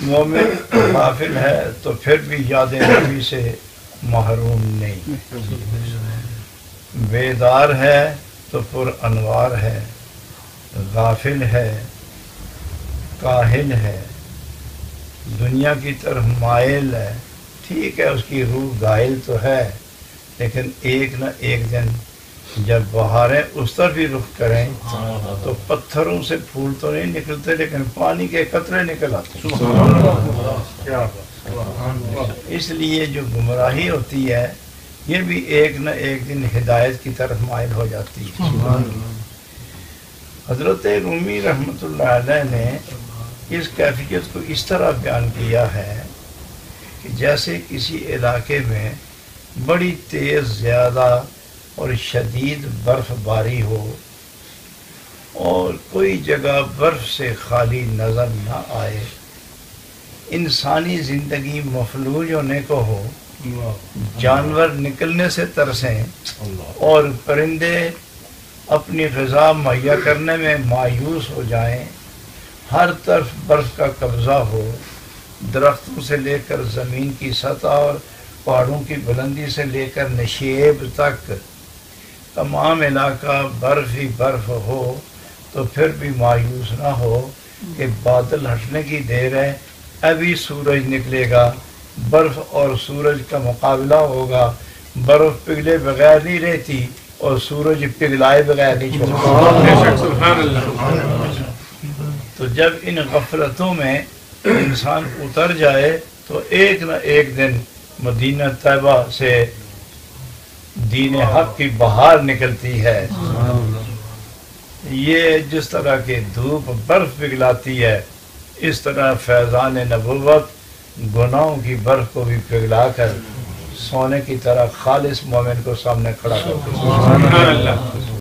مومن غافل ہے تو پھر بھی یاد نبی سے محروم نہیں، بیدار ہے تو پر انوار ہے، غافل ہے، کاہل ہے، دنیا کی طرف مائل ہے، ٹھیک ہے اس کی روح گائل تو ہے، لیکن ایک نہ ایک دن جب بہاریں اس طرف بھی رخ کریں تو پتھروں سے پھول تو نہیں نکلتے لیکن پانی کے قطرے نکل آتے ہیں۔ اس لیے جو گمراہی ہوتی ہے یہ بھی ایک نہ ایک دن ہدایت کی طرف مائل ہو جاتی ہے۔ حضرت رومی رحمۃ اللہ علیہ نے اس کیفیت کو اس طرح بیان کیا ہے کہ جیسے کسی علاقے میں بڑی تیز زیادہ اور شدید برف باری ہو اور کوئی جگہ برف سے خالی نظر نہ آئے، انسانی زندگی مفلوج ہونے کو ہو، جانور نکلنے سے ترسیں اور پرندے اپنی غذا مہیا کرنے میں مایوس ہو جائیں، ہر طرف برف کا قبضہ ہو، درختوں سے لے کر زمین کی سطح اور پہاڑوں کی بلندی سے لے کر نشیب تک تمام علاقہ برف ہی برف ہو، تو پھر بھی مایوس نہ ہو کہ بادل ہٹنے کی دیر ہے، ابھی سورج نکلے گا، برف اور سورج کا مقابلہ ہوگا، برف پگھلے بغیر نہیں رہتی اور سورج پگھلائے بغیر نہیں چھوڑتا۔ تو جب ان غفلتوں میں انسان اتر جائے تو ایک نہ ایک دن مدینہ طیبہ سے دین حق کی بہار نکلتی ہے۔ یہ جس طرح کہ دھوپ برف پگھلاتی ہے، اس طرح فیضان نبوت گناہوں کی برف کو بھی پگھلا کر سونے کی طرح خالص مومن کو سامنے کھڑا کرتی ہے۔